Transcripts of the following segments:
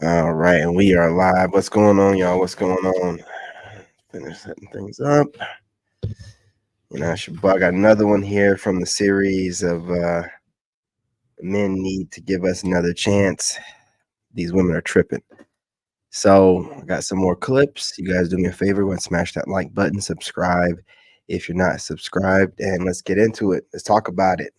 All right, and we are live. What's going on, y'all? What's going on? Finish setting things up. It's your boy. I got another one here from the series of men need to give us another chance. These women are tripping. So I got some more clips. You guys do me a favor. Go and smash that like button, subscribe if you're not subscribed, and let's get into it. Let's talk about it.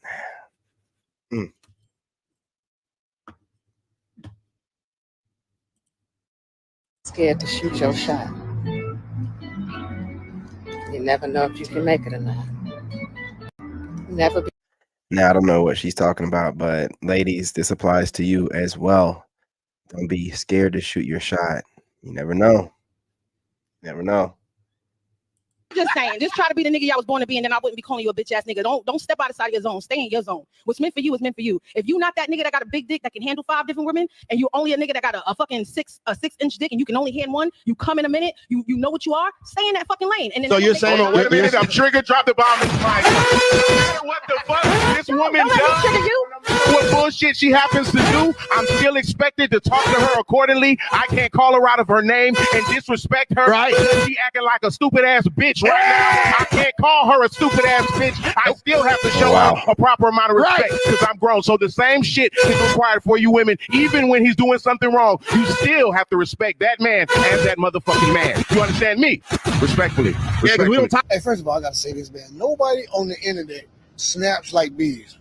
Scared to shoot your shot. You never know if you can make it or not. Never be. Now, I don't know what she's talking about, but ladies, this applies to you as well. Don't be scared to shoot your shot. You never know. Never know. Just saying, just try to be the nigga y'all was born to be, and then I wouldn't be calling you a bitch ass nigga. Don't step outside of your zone. Stay in your zone. What's meant for you is meant for you. If you not that nigga that got a big dick that can handle 5 different women, and you're only a nigga that got a fucking 6-inch dick, and you can only hand one, you come in a minute, you know what you are. Stay in that fucking lane. And then so you're saying, wait a minute, I'm triggered. Drop the bomb. What the fuck this woman does? What bullshit she happens to do? I'm still expected to talk to her accordingly. I can't call her out of her name and disrespect her. Right? She acting like a stupid ass bitch right now. I can't call her a stupid ass bitch. I still have to show her a proper amount of respect because I'm grown. So the same shit is required for you women. Even when he's doing something wrong, you still have to respect that man as that motherfucking man. You understand me? Respectfully. Yeah, because we don't talk. Hey, first of all, I gotta say this, man. Nobody on the internet snaps like bees.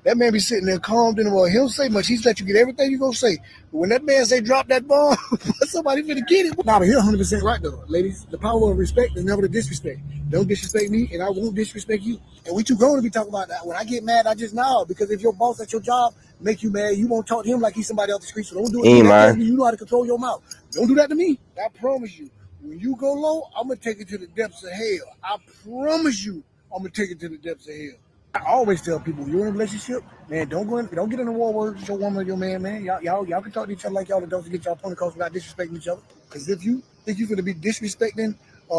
That man be sitting there calm, then well, he'll say much. He's let you get everything you gonna say. But when that man say drop that bomb, somebody finna get it. Nah, but he's 100% right though, ladies. The power of respect is never the disrespect. Don't disrespect me, and I won't disrespect you. And we too grown to be talking about that. When I get mad, I just nod because if your boss at your job make you mad, you won't talk to him like he's somebody else the street. So don't do it. You know how to control your mouth. Don't do that to me. I promise you. When you go low, I'm gonna take it to the depths of hell. I promise you, I'm gonna take it to the depths of hell. I always tell people, you're in a relationship, man, don't get in a war with your woman or your man, man. Y'all can talk to each other like y'all, and don't forget y'all point across without disrespecting each other. Because if you think you're gonna be disrespecting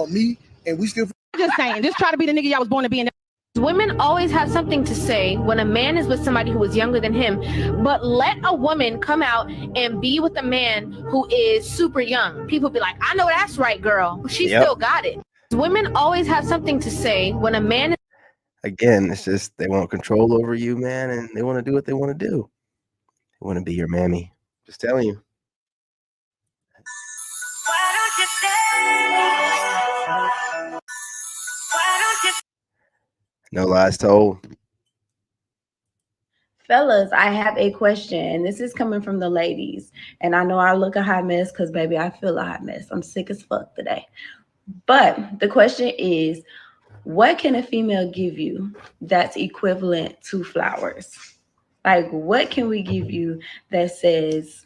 me, and we still. Just saying, just try to be the nigga y'all was born to be. Women always have something to say when a man is with somebody who is younger than him, but let a woman come out and be with a man who is super young. People be like, I know that's right, girl. She still got it. Women always have something to say when a man is. Again, it's just they want control over you, man, and they want to do what they want to do. They want to be your mammy. Just telling you. No lies told. Fellas, I have a question, and this is coming from the ladies. And I know I look a hot mess because, baby, I feel a hot mess. I'm sick as fuck today. But the question is, what can a female give you that's equivalent to flowers? Like, what can we give you that says,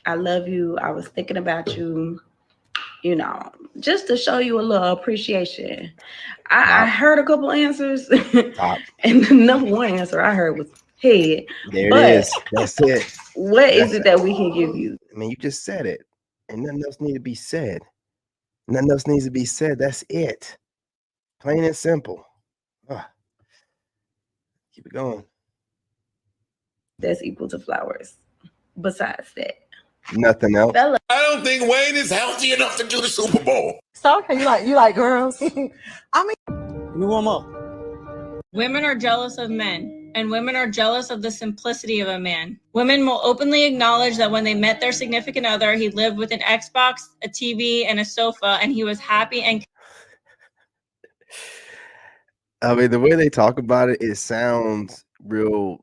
I love you, I was thinking about you, you know, just to show you a little appreciation? I heard a couple answers, and the number one answer I heard was head. There it is. That's it. What is it that we can give you? I mean, you just said it, and nothing else needs to be said. Nothing else needs to be said. That's it. Plain and simple. Keep it going. That's equal to flowers. Besides that, nothing else. I don't think Wayne is healthy enough to do the Super Bowl. So you like girls? I mean, give me one more. Women are jealous of men, and women are jealous of the simplicity of a man. Women will openly acknowledge that when they met their significant other, he lived with an Xbox, a TV, and a sofa, and he was happy and. I mean, the way they talk about it, it sounds real,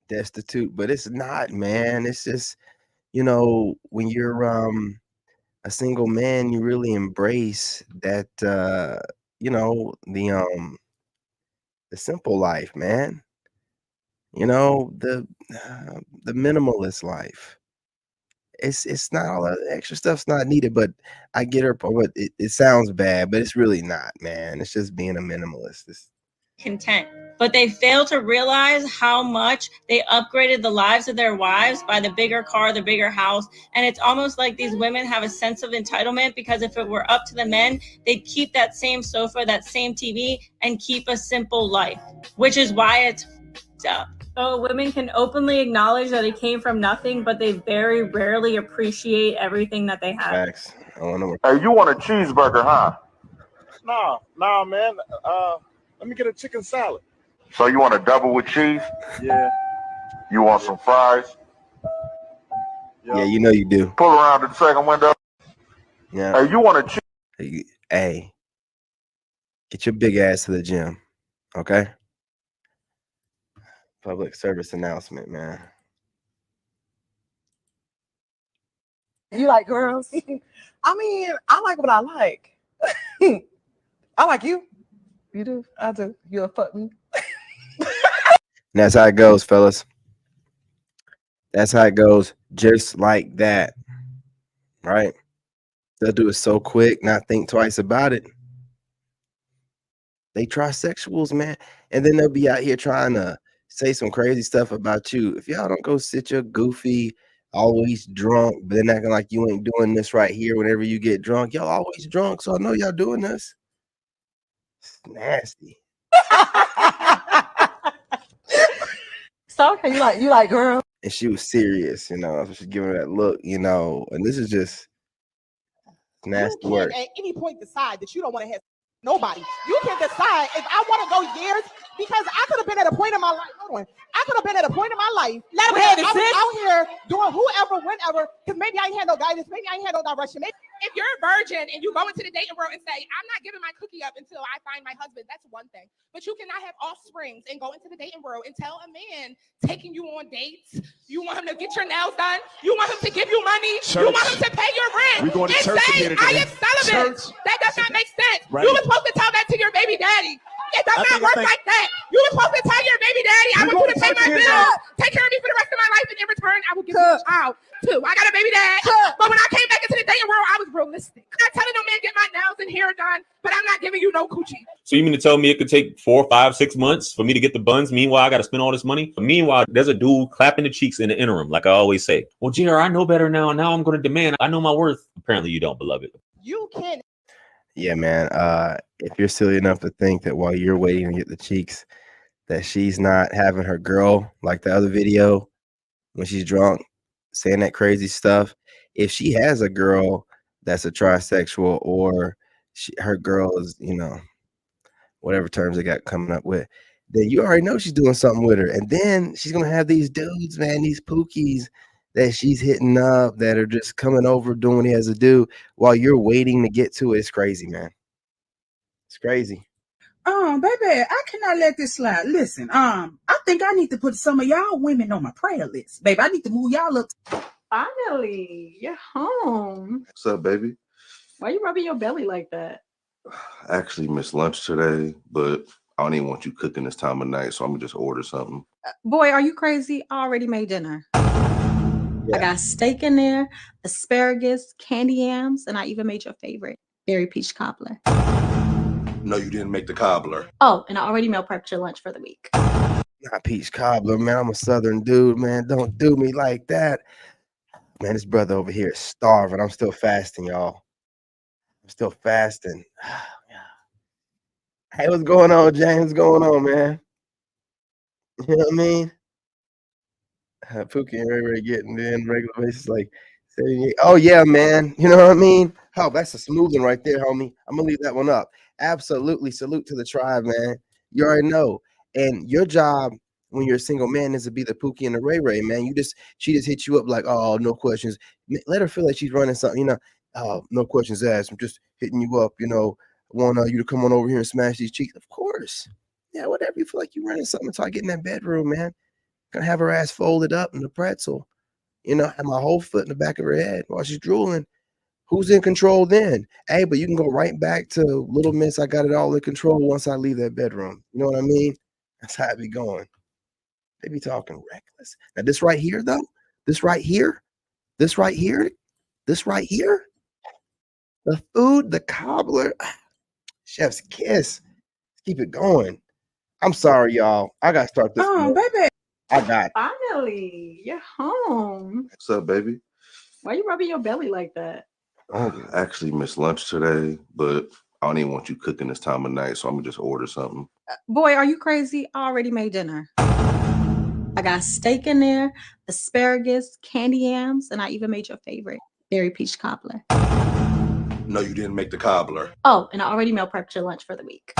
destitute, but it's not, man. It's just, when you're a single man, you really embrace that, the simple life, man. The minimalist life. It's not all that extra stuff's not needed, but I get her. But it sounds bad, but it's really not, man. It's just being a minimalist. Content, but they fail to realize how much they upgraded the lives of their wives by the bigger car, the bigger house. And it's almost like these women have a sense of entitlement because if it were up to the men, they'd keep that same sofa, that same TV, and keep a simple life, which is why it's up. Oh, women can openly acknowledge that it came from nothing, but they very rarely appreciate everything that they have. Facts. I don't know. Hey, you want a cheeseburger, huh? Nah, man. Let me get a chicken salad. So you want a double with cheese? Yeah. You want some fries? Yeah, you know you do. Pull around to the second window. Yeah. Hey, you want a cheese? Hey, get your big ass to the gym, okay? Public service announcement, man. You like girls? I mean, I like what I like. I like you. You do? I do. You'll fuck me. And that's how it goes, fellas. That's how it goes. Just like that. Right? They'll do it so quick, not think twice about it. They trisexuals, man. And then they'll be out here trying to say some crazy stuff about you. If y'all don't go sit your goofy, always drunk, but then acting like you ain't doing this right here whenever you get drunk. Y'all always drunk, so I know y'all doing this. It's nasty. So you like girls? And she was serious, you know. So she's giving her that look, you know. And this is just nasty work. At any point decide that you don't want to have nobody. You can decide if I want to go years, because I could have been at a point in my life. Hold on. I could have been at a point in my life. Let me I was out here doing whoever, whenever, because maybe I ain't had no guidance, maybe I ain't had no direction. Maybe if you're a virgin and you go into the dating world and say, I'm not giving my cookie up until I find my husband, that's one thing. But you cannot have offsprings and go into the dating world and tell a man taking you on dates, you want him to get your nails done, you want him to give you money, you want him to pay your rent, We're going to and church say, again I today. am celibate. Church. That does not make sense. Right. You were supposed to tell that to your baby daddy. It does not work like that. You were supposed to tell your baby daddy, I want you to pay my bills, take care of me for the rest of my life, and in return, I will give you a child too. I got a baby dad. But when I came back into the dating world, I was realistic. I'm not telling no man get my nails and hair done, but I'm not giving you no coochie. So you mean to tell me it could take 4, 5, 6 months for me to get the buns? Meanwhile, I got to spend all this money. But meanwhile, there's a dude clapping the cheeks in the interim, like I always say. Well, JR, I know better now. Now I'm going to demand. I know my worth. Apparently, you don't, beloved. You can. Yeah, man. If you're silly enough to think that while you're waiting to get the cheeks, that she's not having her girl, like the other video, when she's drunk, saying that crazy stuff. If she has a girl that's a trisexual, or her girl is, you know, whatever terms they got coming up with, then you already know she's doing something with her. And then she's gonna have these dudes, man, these pookies that she's hitting up that are just coming over doing what he has to do while you're waiting to get to it. It's crazy, man. It's crazy. Baby, I cannot let this slide. Listen, I think I need to put some of y'all women on my prayer list. Baby, I need to move y'all up. Finally, you're home. What's up, baby? Why you rubbing your belly like that? I actually missed lunch today, but I don't even want you cooking this time of night, so I'm gonna just order something. Boy, are you crazy? I already made dinner. I got steak in there, asparagus, candy yams, and I even made your favorite, berry peach cobbler. No, you didn't make the cobbler. Oh, and I already meal prepped your lunch for the week. Not peach cobbler, man. I'm a southern dude, man. Don't do me like that. Man, this brother over here is starving. I'm still fasting, y'all. I'm still fasting. Hey, what's going on, James? What's going on, man? You know what I mean? Pookie and Ray Ray getting in regular basis, like, oh yeah, man. You know what I mean? Oh, that's a smooth one right there, homie. I'm gonna leave that one up. Absolutely, salute to the tribe, man. You already know. And your job when you're a single man is to be the Pookie and the Ray Ray, man. She just hit you up like, oh, no questions. Let her feel like she's running something, you know. Oh, no questions asked. I'm just hitting you up, you know. Want you to come on over here and smash these cheeks. Of course. Yeah, whatever. You feel like you're running something until I get in that bedroom, man. Gonna have her ass folded up in the pretzel, you know, have my whole foot in the back of her head while she's drooling. Who's in control then? Hey, but you can go right back to Little Miss. I got it all in control once I leave that bedroom. You know what I mean? That's how it be going. They be talking reckless. Now this right here, though, this right here, the food, the cobbler, chef's kiss. Let's keep it going. I'm sorry, y'all. I gotta start this. Baby. I got it. Finally, you're home. What's up, baby? Why you rubbing your belly like that? I actually missed lunch today, but I don't even want you cooking this time of night, so I'm gonna just order something. Boy, are you crazy? I already made dinner. I got steak in there, asparagus, candy yams, and I even made your favorite, berry peach cobbler. No, you didn't make the cobbler. Oh, and I already meal prepped your lunch for the week.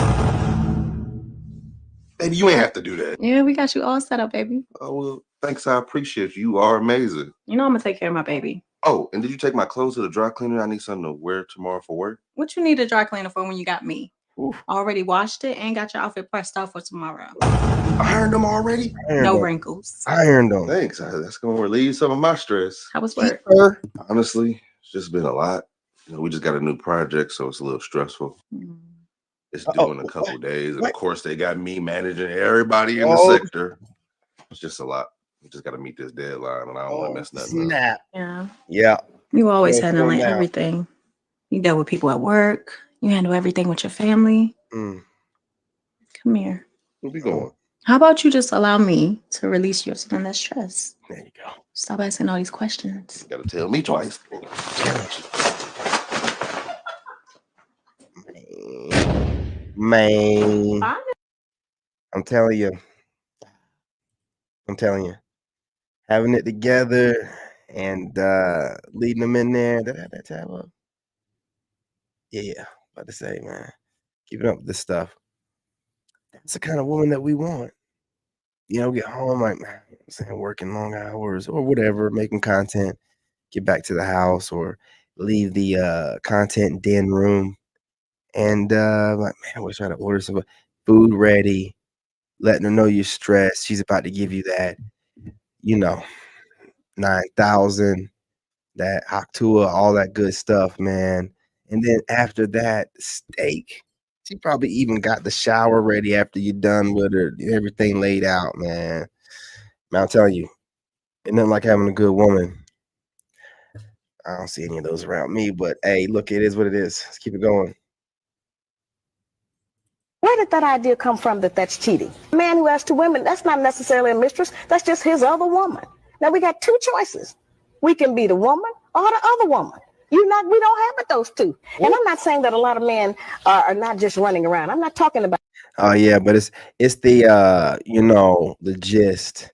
Baby, you ain't have to do that. Yeah, we got you all set up, baby. Oh, well, thanks. I appreciate you. You are amazing. You know I'm gonna take care of my baby. Oh, and did you take my clothes to the dry cleaner? I need something to wear tomorrow for work. What you need a dry cleaner for when you got me? Already washed it and got your outfit pressed off for tomorrow. I ironed them already. No wrinkles. Ironed them. Thanks. That's gonna relieve some of my stress. How was work? Honestly, it's just been a lot. You know, we just got a new project, so it's a little stressful. It's due in a couple days, and of course, they got me managing everybody in the sector. It's just a lot. We just got to meet this deadline, and I don't want to mess nothing up. Yeah. Yeah. You always Yeah, handling slow down. everything. You deal with people at work. You handle everything with your family. Mm. Come here. Where we going? How about you just allow me to release you of some of that stress? There you go. Stop asking all these questions. You got to tell me twice. Man. I'm telling you. Having it together and leading them in there. That type of. Yeah. About to say, man. Keeping up with this stuff. That's the kind of woman that we want. You know, get home like, man, I'm saying, working long hours or whatever, making content, get back to the house or leave the content den room. And like, man, I wish I had to order some food ready, letting her know you're stressed. She's about to give you that, 9,000, that Octua, all that good stuff, man. And then after that, steak. She probably even got the shower ready after you're done with her, everything laid out, man. Man, I'm telling you, ain't nothing like having a good woman. I don't see any of those around me, but hey, look, it is what it is. Let's keep it going. Where did that idea come from that that's cheating? A man who has two women, that's not necessarily a mistress. That's just his other woman. Now we got two choices. We can be the woman or the other woman. We don't have it, those two. And I'm not saying that a lot of men are not just running around. I'm not talking about. Oh yeah, but it's the the gist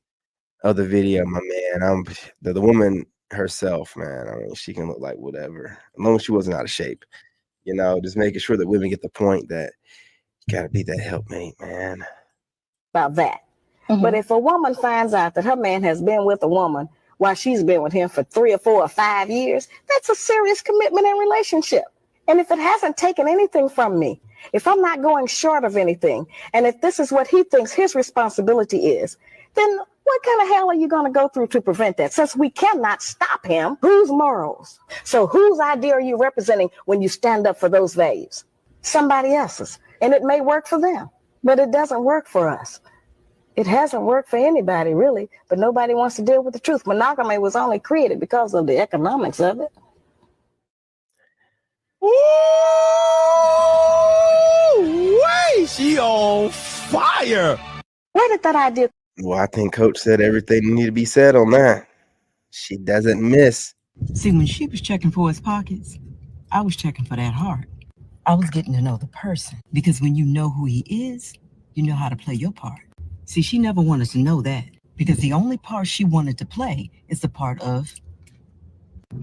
of the video, my man. The woman herself, man. I mean, she can look like whatever, as long as she wasn't out of shape. Just making sure that women get the point that you gotta be that helpmate, man. About that. But if a woman finds out that her man has been with a woman while she's been with him for 3 or 4 or 5 years, that's a serious commitment and relationship. And if it hasn't taken anything from me, if I'm not going short of anything, and if this is what he thinks his responsibility is, then what kind of hell are you going to go through to prevent that? Since we cannot stop him, whose morals? So whose idea are you representing when you stand up for those values? Somebody else's. And it may work for them, but it doesn't work for us. It hasn't worked for anybody, really, but nobody wants to deal with the truth. Monogamy was only created because of the economics of it. Ooh, she on fire. Where did that idea? Well, I think Coach said everything needed to be said on that. She doesn't miss. See, when she was checking for his pockets, I was checking for that heart. I was getting to know the person, because when you know who he is, you know how to play your part. See, she never wanted to know that, because the only part she wanted to play is the part of.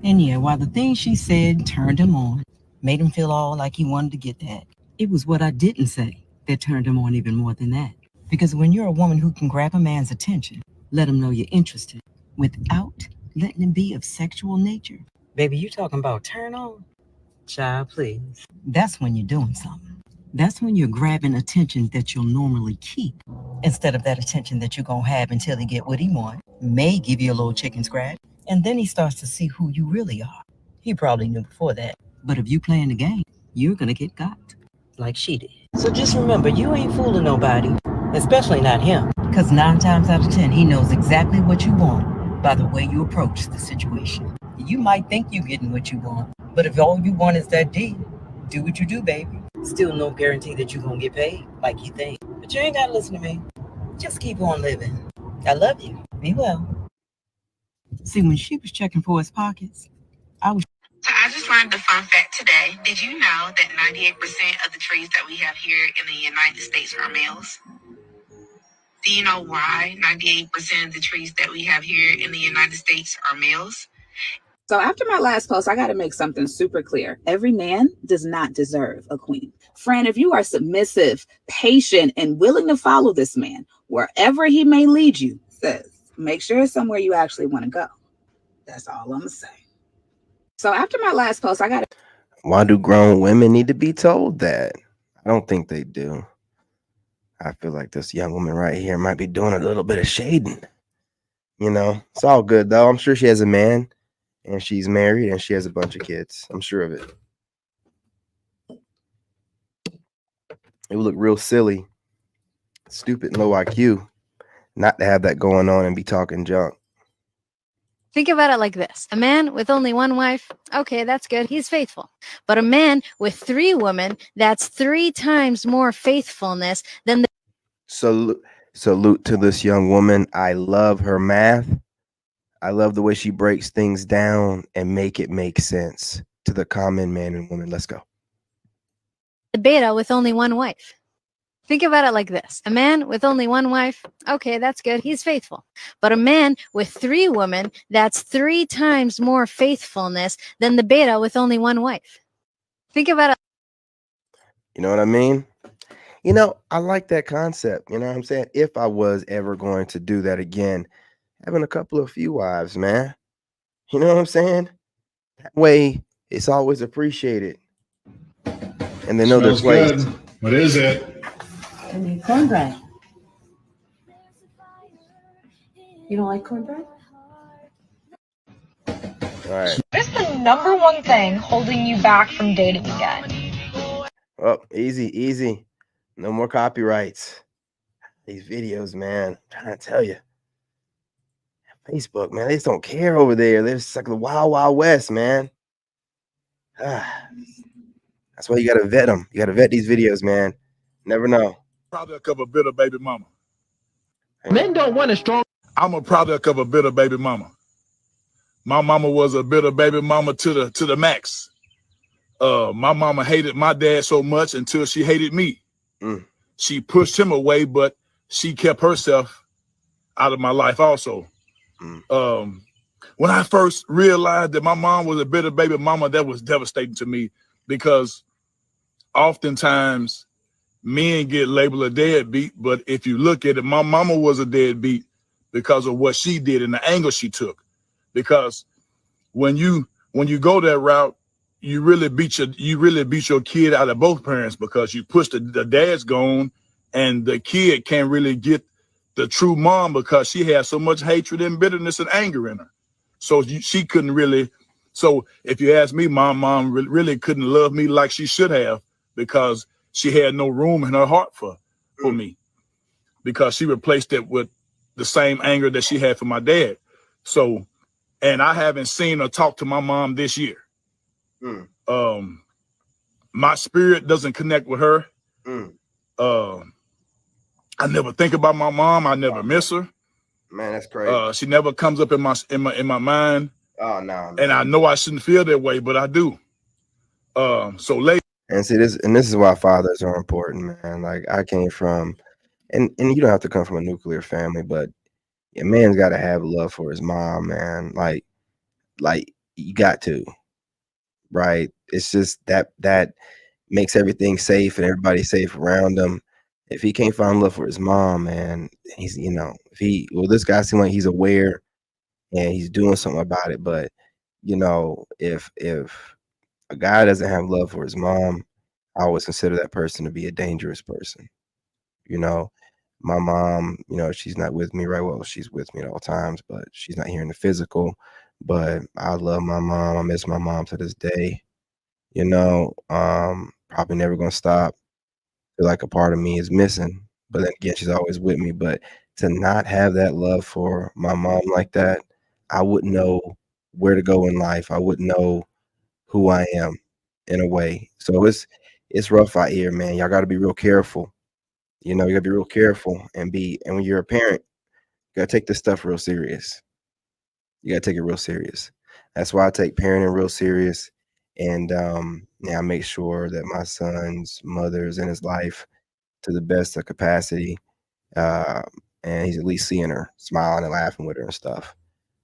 And yeah, while the things she said turned him on, made him feel all like he wanted to get that, it was what I didn't say that turned him on even more than that. Because when you're a woman who can grab a man's attention, let him know you're interested, without letting him be of sexual nature. Baby, you talking about turn on? Child, please. That's when you're doing something. That's when you're grabbing attention that you'll normally keep, instead of that attention that you're going to have until he get what he wants, may give you a little chicken scratch, and then he starts to see who you really are. He probably knew before that. But if you playing the game, you're going to get got, like she did. So just remember, you ain't fooling nobody, especially not him, because 9 times out of 10, he knows exactly what you want by the way you approach the situation. You might think you're getting what you want, but if all you want is that D, do what you do, baby. Still no guarantee that you're going to get paid like you think. But you ain't got to listen to me. Just keep on living. I love you. Be well. See, when she was checking for his pockets, I was. So I just learned the fun fact today. Did you know that 98% of the trees that we have here in the United States are males? Do you know why 98% of the trees that we have here in the United States are males? So after my last post, I got to make something super clear. Every man does not deserve a queen. Friend, if you are submissive, patient, and willing to follow this man, wherever he may lead you, sis, make sure it's somewhere you actually want to go. That's all I'm going to say. So after my last post, I got to... Why do grown women need to be told that? I don't think they do. I feel like this young woman right here might be doing a little bit of shading. You know, it's all good, though. I'm sure she has a man. And she's married and she has a bunch of kids. I'm sure of it. It would look real silly, stupid, and low IQ not to have that going on and be talking junk. Think about it like this. A man with only one wife, okay, that's good. He's faithful. But a man with 3 women, that's 3 times more faithfulness than the... Salute to this young woman. I love her math. I love the way she breaks things down and make it make sense to the common man and woman. Let's go. The beta with only one wife. Think about it like this. A man with only one wife, okay, that's good. He's faithful. But a man with 3 women, that's 3 times more faithfulness than the beta with only one wife. Think about it. You know what I mean? You know, I like that concept. You know what I'm saying? If I was ever going to do that again, having a few wives, man. You know what I'm saying? That way, it's always appreciated. And they know their place. Good. What is it? I need cornbread. You don't like cornbread? All right. What is the #1 thing holding you back from dating again? Oh, easy. No more copyrights. These videos, man. I'm trying to tell you. Facebook, man, they just don't care over there. They're just like the wild, wild west, man. That's why you got to vet them. You got to vet these videos, man. Never know. Product of a bitter baby mama. Men don't want a strong. I'm a product of a bitter baby mama. My mama was a bitter baby mama to the max. My mama hated my dad so much until she hated me. She pushed him away, but she kept herself out of my life also. When I first realized that my mom was a bitter baby mama, that was devastating to me, because oftentimes men get labeled a deadbeat, but if you look at it, my mama was a deadbeat because of what she did and the angle she took. Because when you go that route, you really beat your kid out of both parents, because you push the dad's gone and the kid can't really get the true mom because she has so much hatred and bitterness and anger in her. So she couldn't really. So if you ask me, my mom really couldn't love me like she should have, because she had no room in her heart for me, because she replaced it with the same anger that she had for my dad. So, and I haven't seen her talk to my mom this year. My spirit doesn't connect with her. I never think about my mom. I never miss her. Man, that's crazy. She never comes up in my mind. Oh no. And I know I shouldn't feel that way, but I do. So late. And see this, and this is why fathers are important, man. Like I came from, and you don't have to come from a nuclear family, but a man's got to have love for his mom, man. Like you got to, right? It's just that makes everything safe and everybody safe around him. If he can't find love for his mom, man, he's, you know, this guy seems like he's aware and he's doing something about it. But, you know, if a guy doesn't have love for his mom, I always consider that person to be a dangerous person. You know, my mom, you know, she's not with me right. Well, she's with me at all times, but she's not here in the physical. But I love my mom. I miss my mom to this day. You know, probably never gonna stop. Feel like a part of me is missing, but then again, she's always with me. But to not have that love for my mom like that, I wouldn't know where to go in life. I wouldn't know who I am in a way. So it's rough out here, man. Y'all got to be real careful. You know, you got to be real careful and when you're a parent, you got to take this stuff real serious. You got to take it real serious. That's why I take parenting real serious. And I make sure that my son's mother's in his life to the best of capacity. And and he's at least seeing her, smiling and laughing with her and stuff.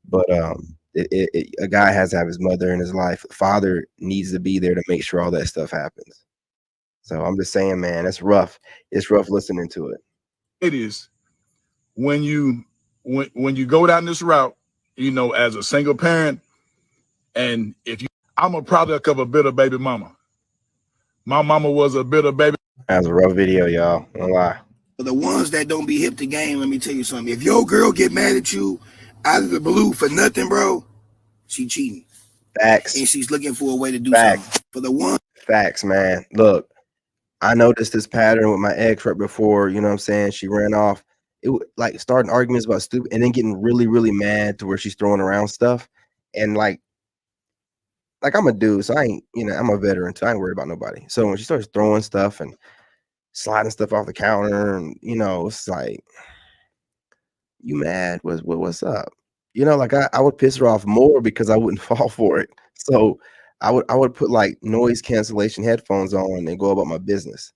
But a guy has to have his mother in his life. The father needs to be there to make sure all that stuff happens. So I'm just saying, man, it's rough. It's rough listening to it. It is. When you go down this route, you know, as a single parent, and I'm a product of a bitter baby mama. My mama was a bitter baby. That's a rough video, y'all. Don't lie. For the ones that don't be hip to game, let me tell you something. If your girl get mad at you out of the blue for nothing, bro, she cheating. Facts. And she's looking for a way to do something. For the one. Facts, man. Look, I noticed this pattern with my ex right before, you know what I'm saying, she ran off. It would like starting arguments about stupid and then getting really, really mad to where she's throwing around stuff. And like I'm a dude, so I ain't, you know, I'm a veteran, so I ain't worried about nobody. So when she starts throwing stuff and sliding stuff off the counter, and you know, it's like, you mad? What's up? You know, like I would piss her off more because I wouldn't fall for it. So I would put like noise cancellation headphones on and go about my business.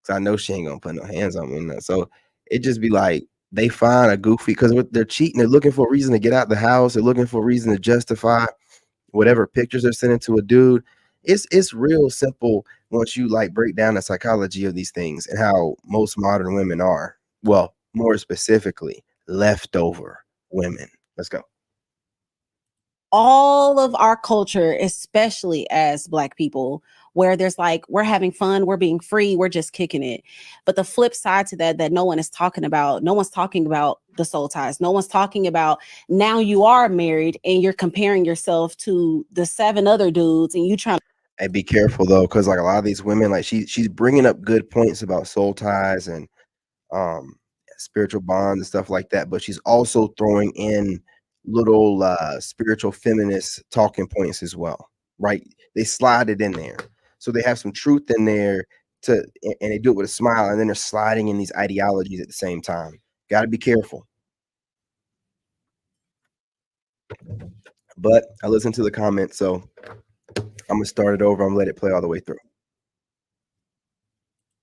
Cause I know she ain't gonna put no hands on me. You know? So it just be like they find a goofy because they're cheating. They're looking for a reason to get out the house. They're looking for a reason to justify whatever pictures they're sending to a dude. It's real simple once you like break down the psychology of these things and how most modern women are. Well, more specifically, leftover women. Let's go. All of our culture, especially as Black people, where there's like, we're having fun, we're being free, we're just kicking it. But the flip side to that no one is talking about, no one's talking about the soul ties. No one's talking about now you are married and you're comparing yourself to the 7 other dudes and you trying to. Hey, be careful though, because like a lot of these women, like she's bringing up good points about soul ties and spiritual bonds and stuff like that, but she's also throwing in little spiritual feminist talking points as well, right? They slide it in there, so they have some truth in there and they do it with a smile, and then they're sliding in these ideologies at the same time. Got to be careful. But I listened to the comments, so I'm gonna start it over. I'm gonna let it play all the way through.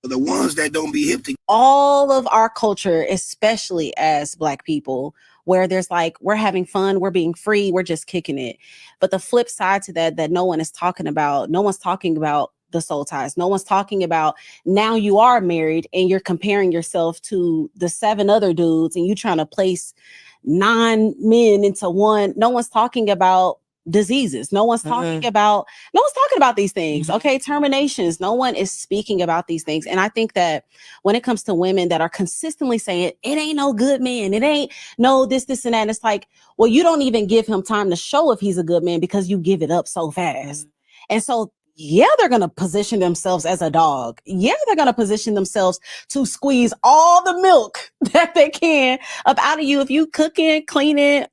For the ones that don't be hip to all of our culture, especially as Black people, where there's like, we're having fun, we're being free, we're just kicking it. But the flip side to that no one is talking about, no one's talking about the soul ties. No one's talking about now you are married and you're comparing yourself to the 7 other dudes and you trying to place 9 men into one. No one's talking about diseases. No one's talking about these things. Okay. Terminations. No one is speaking about these things. And I think that when it comes to women that are consistently saying it ain't no good man, it ain't no this, and that. And it's like, well, you don't even give him time to show if he's a good man because you give it up so fast. And so, yeah, they're going to position themselves as a dog. Yeah, they're going to position themselves to squeeze all the milk that they can up out of you. If you cooking, cleaning,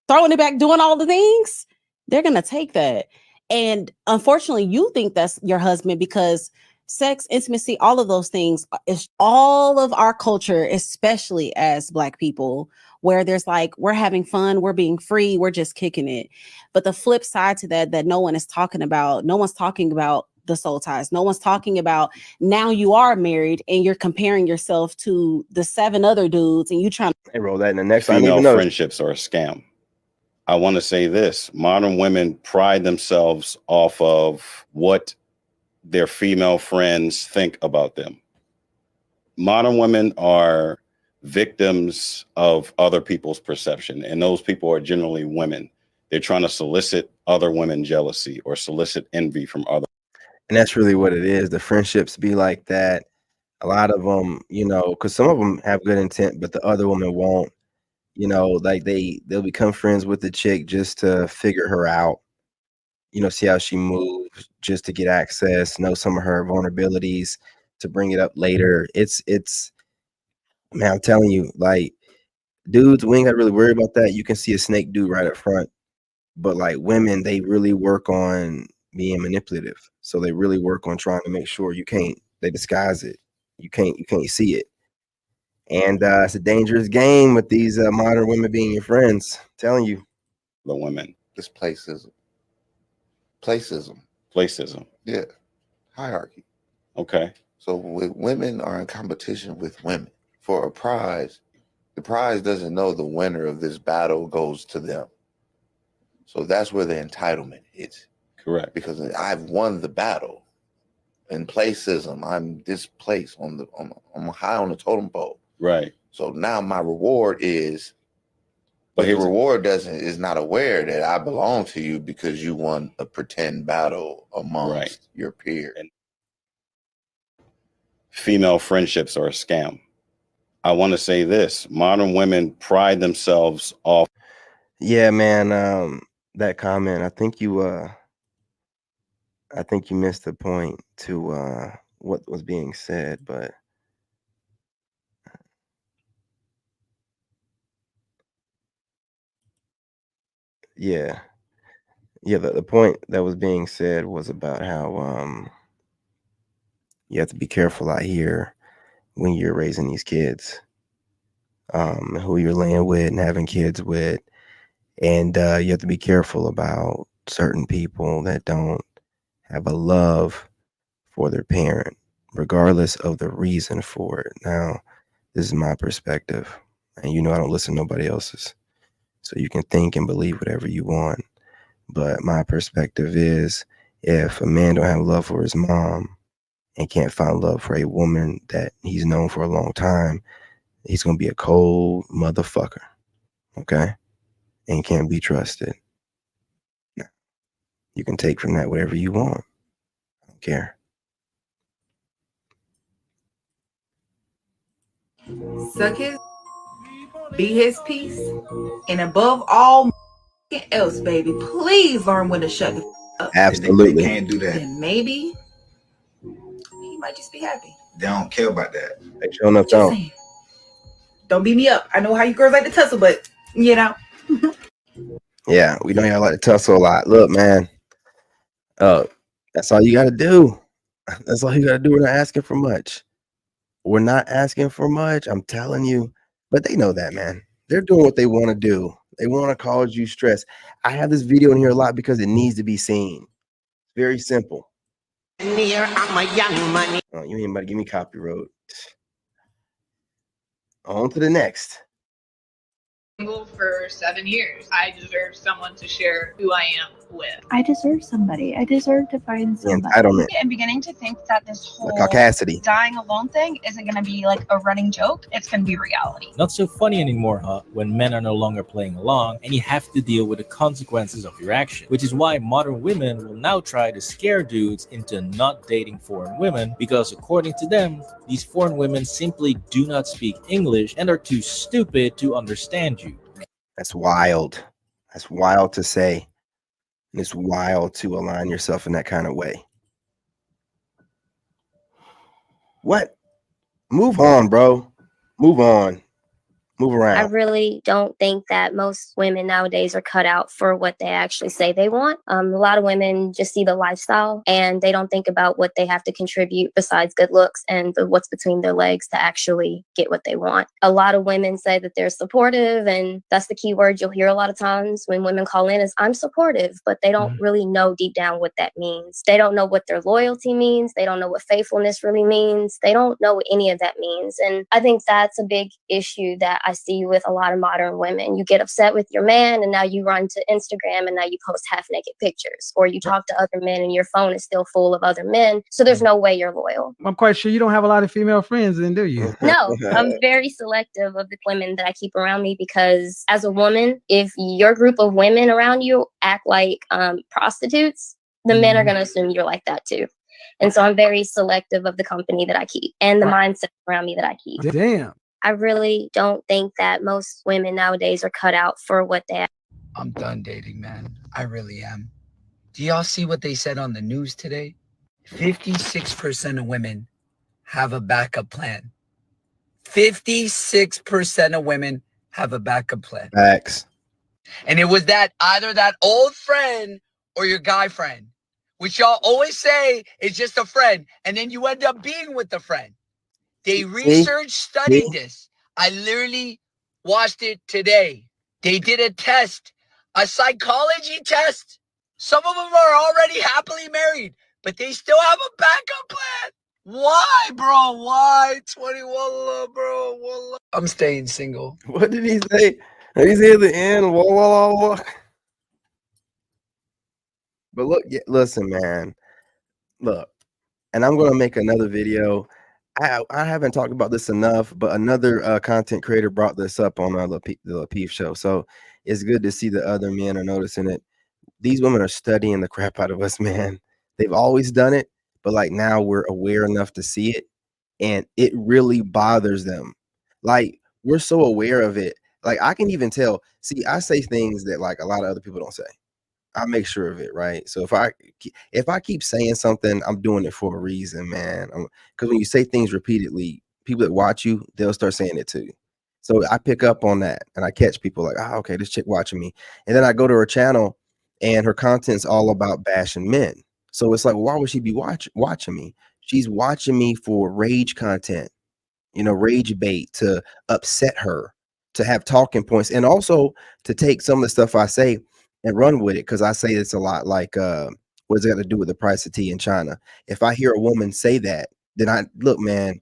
throwing it back, doing all the things, they're going to take that. And unfortunately, you think that's your husband because sex, intimacy, all of those things is all of our culture, especially as Black people, where there's like, we're having fun, we're being free, we're just kicking it. But the flip side to that no one is talking about, no one's talking about the soul ties. No one's talking about now you are married and you're comparing yourself to the 7 other dudes and you trying to. Hey, roll that in the next Female friendships are a scam. I want to say this: modern women pride themselves off of what their female friends think about them. Modern women are victims of other people's perception, and those people are generally women. They're trying to solicit other women jealousy or solicit envy from other. And that's really what it is. The friendships be like that. A lot of them, you know, because some of them have good intent, but the other women won't. You know, like they'll become friends with the chick just to figure her out, you know, see how she moves, just to get access, know some of her vulnerabilities, to bring it up later. It's man, I'm telling you, like, dudes, we ain't gotta really worry about that. You can see a snake dude right up front. But like women, they really work on being manipulative. So they really work on trying to make sure they disguise it. You can't see it. And it's a dangerous game with these modern women being your friends. I'm telling you. The women. This placism. Yeah. Hierarchy. Okay. So when women are in competition with women for a prize, The prize doesn't know the winner of this battle goes to them. So that's where the entitlement is. Correct. Because I've won the battle. In placism, I'm this place I'm high on the totem pole. Right. So now my reward is, But but the reward is not aware that I belong to you because you won a pretend battle amongst your peers. Female friendships are a scam. I want to say this: modern women pride themselves off. Yeah, man. That comment. I think you missed the point to what was being said, but yeah. The point that was being said was about how you have to be careful out here when you're raising these kids, who you're laying with and having kids with, and you have to be careful about certain people that don't have a love for their parent, regardless of the reason for it. Now, this is my perspective, and I don't listen to nobody else's, so you can think and believe whatever you want. But my perspective is, if a man don't have love for his mom and can't find love for a woman that he's known for a long time, he's going to be a cold motherfucker, okay? And can't be trusted. Now, you can take from that whatever you want. I don't care. Suck his, be his peace, and above all else, baby, please learn when to shut the up. Absolutely. They can't do that. And maybe he might just be happy. They don't care about that. They showing up, Just saying. Don't beat me up. I know how you girls like to tussle, but Yeah, we know y'all like to tussle a lot. Look, man, that's all you got to do. That's all you got to do. We're not asking for much. We're not asking for much. I'm telling you. But they know that, man. They're doing what they want to do. They want to cause you stress. I have this video in here a lot because it needs to be seen. Very simple. I'm a young money. Oh, you ain't about to give me copyright. On to the next. Single for 7 years. I deserve someone to share who I am with. I deserve somebody. I deserve to find somebody. Entitlement. I'm beginning to think that this whole caucasity. dying alone thing isn't going to be like a running joke. It's going to be reality. Not so funny anymore, huh? When men are no longer playing along and you have to deal with the consequences of your action. Which is why modern women will now try to scare dudes into not dating foreign women, because according to them, these foreign women simply do not speak English and are too stupid to understand you. That's wild. That's wild to say. And it's wild to align yourself in that kind of way. What? Move on, bro. Move on. Move around. I really don't think that most women nowadays are cut out for what they actually say they want. A lot of women just see the lifestyle and they don't think about what they have to contribute besides good looks and what's between their legs to actually get what they want. A lot of women say that they're supportive, and that's the key word you'll hear a lot of times when women call in is I'm supportive, but they don't really know deep down what that means. They don't know what their loyalty means. They don't know what faithfulness really means. They don't know what any of that means. And I think that's a big issue that I see with a lot of modern women. You get upset with your man and now you run to Instagram and now you post half naked pictures, or you talk to other men and your phone is still full of other men. So there's no way you're loyal. I'm quite sure you don't have a lot of female friends then, do you? No, I'm very selective of the women that I keep around me, because as a woman, if your group of women around you act like prostitutes, the men are going to assume you're like that too. And so I'm very selective of the company that I keep and the mindset around me that I keep. Damn. I really don't think that most women nowadays are cut out for what they. I'm done dating, man. I really am. Do y'all see what they said on the news today? 56% of women have a backup plan. 56% of women have a backup plan. Facts. And it was that either that old friend or your guy friend, which y'all always say is just a friend, and then you end up being with the friend. They researched, studied this. I literally watched it today. They did a test, a psychology test. Some of them are already happily married, but they still have a backup plan. Why, bro? Why? 21, bro. I'm staying single. What did he say? He's at the end. Whoa, whoa, whoa, whoa. But look, listen, man. Look, and I'm gonna make another video. I haven't talked about this enough, but another content creator brought this up on the Lapeef show. So it's good to see that other men are noticing it. These women are studying the crap out of us, man. They've always done it, but like now we're aware enough to see it, and it really bothers them. Like we're so aware of it. Like I can even tell. See, I say things that like a lot of other people don't say. I make sure of it, right? So if I keep saying something, I'm doing it for a reason, man. Because when you say things repeatedly, people that watch you, they'll start saying it too. So I pick up on that, and I catch people like, oh, okay, this chick watching me, and then I go to her channel, and her content's all about bashing men. So it's like, why would she be watching me? She's watching me for rage content, rage bait to upset her, to have talking points, and also to take some of the stuff I say and run with it, because I say it's a lot like what's it got to do with the price of tea in China? If I hear a woman say that, then look, man,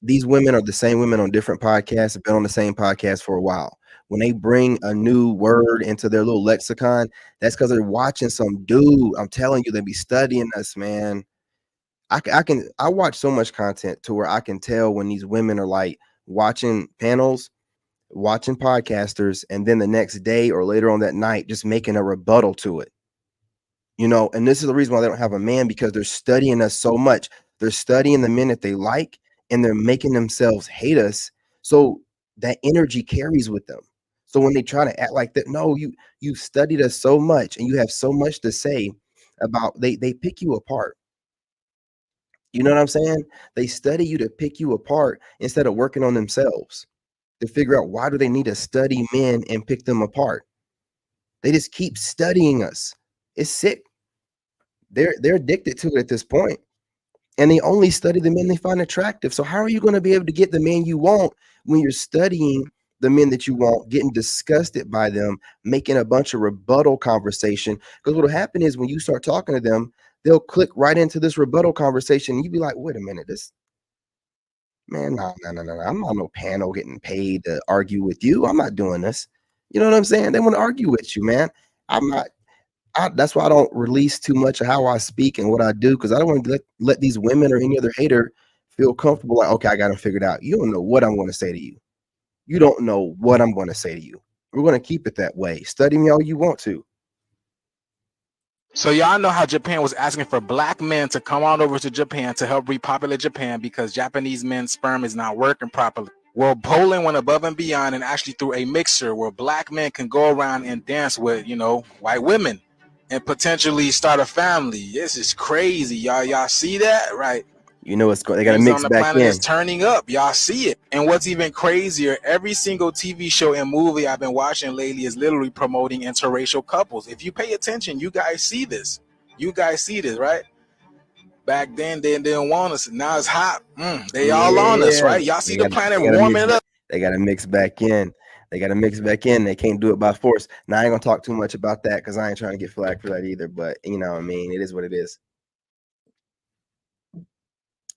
these women are the same women on different podcasts, have been on the same podcast for a while. When they bring a new word into their little lexicon, that's because they're watching some dude. I'm telling you, they be studying us, man. I watch so much content to where I can tell when these women are like watching panels, watching podcasters, and then the next day or later on that night just making a rebuttal to it, and this is the reason why they don't have a man, because they're studying us so much. They're studying the men that they like, and they're making themselves hate us, so that energy carries with them. So when they try to act like that, no, you studied us so much and you have so much to say about, they pick you apart. You know what I'm saying? They study you to pick you apart instead of working on themselves, to figure out why do they need to study men and pick them apart. They just keep studying us. It's sick. They're addicted to it at this point, and they only study the men they find attractive. So how are you going to be able to get the man you want when you're studying the men that you want, getting disgusted by them, making a bunch of rebuttal conversation? Because what will happen is when you start talking to them, they'll click right into this rebuttal conversation. And you be like, wait a minute, man, no. I'm on no panel getting paid to argue with you. I'm not doing this. You know what I'm saying? They want to argue with you, man. I'm not. That's why I don't release too much of how I speak and what I do, because I don't want to let these women or any other hater feel comfortable. Like, okay, I got to figure it out. You don't know what I'm going to say to you. You don't know what I'm going to say to you. We're going to keep it that way. Study me all you want to. So y'all know how Japan was asking for black men to come on over to Japan to help repopulate Japan because Japanese men's sperm is not working properly. Well, Poland went above and beyond and actually threw a mixer where black men can go around and dance with, white women and potentially start a family. This is crazy, y'all. Y'all see that, right? They got to mix on the back planet in. is turning up. Y'all see it. And what's even crazier, every single TV show and movie I've been watching lately is literally promoting interracial couples. If you pay attention, you guys see this. Right? Back then, they didn't want us. Now it's hot. They all on us, right? Y'all see the planet warming it up. They got to mix back in. They can't do it by force. Now, I ain't going to talk too much about that because I ain't trying to get flagged for that either. But, it is what it is.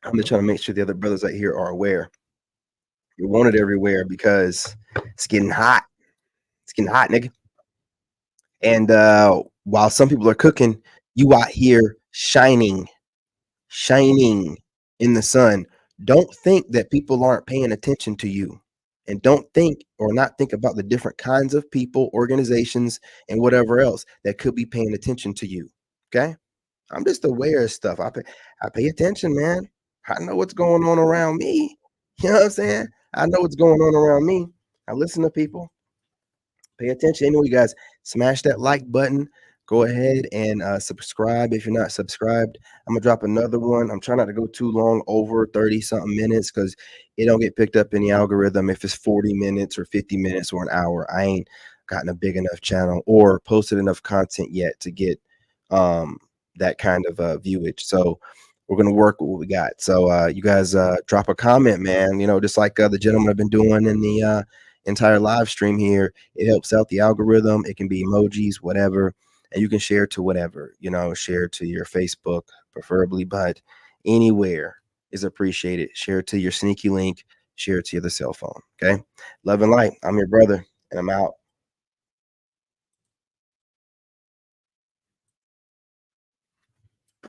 I'm just trying to make sure the other brothers out here are aware. You're wanted everywhere because it's getting hot. It's getting hot, nigga. And while some people are cooking, you out here shining in the sun. Don't think that people aren't paying attention to you. And don't think or not think about the different kinds of people, organizations, and whatever else that could be paying attention to you. Okay? I'm just aware of stuff. I pay attention, man. I know what's going on around me. You know what I'm saying? I know what's going on around me. I listen to people. Pay attention. Anyway, you guys, smash that like button. Go ahead and subscribe if you're not subscribed. I'm going to drop another one. I'm trying not to go too long, over 30-something minutes, because it don't get picked up in the algorithm if it's 40 minutes or 50 minutes or an hour. I ain't gotten a big enough channel or posted enough content yet to get that kind of viewage. So we're going to work with what we got. So you guys drop a comment, man, just like the gentleman I've been doing in the entire live stream here. It helps out the algorithm. It can be emojis, whatever. And you can share to whatever, share to your Facebook, preferably, but anywhere is appreciated. Share to your sneaky link, share it to your cell phone. Okay. Love and light. I'm your brother, and I'm out.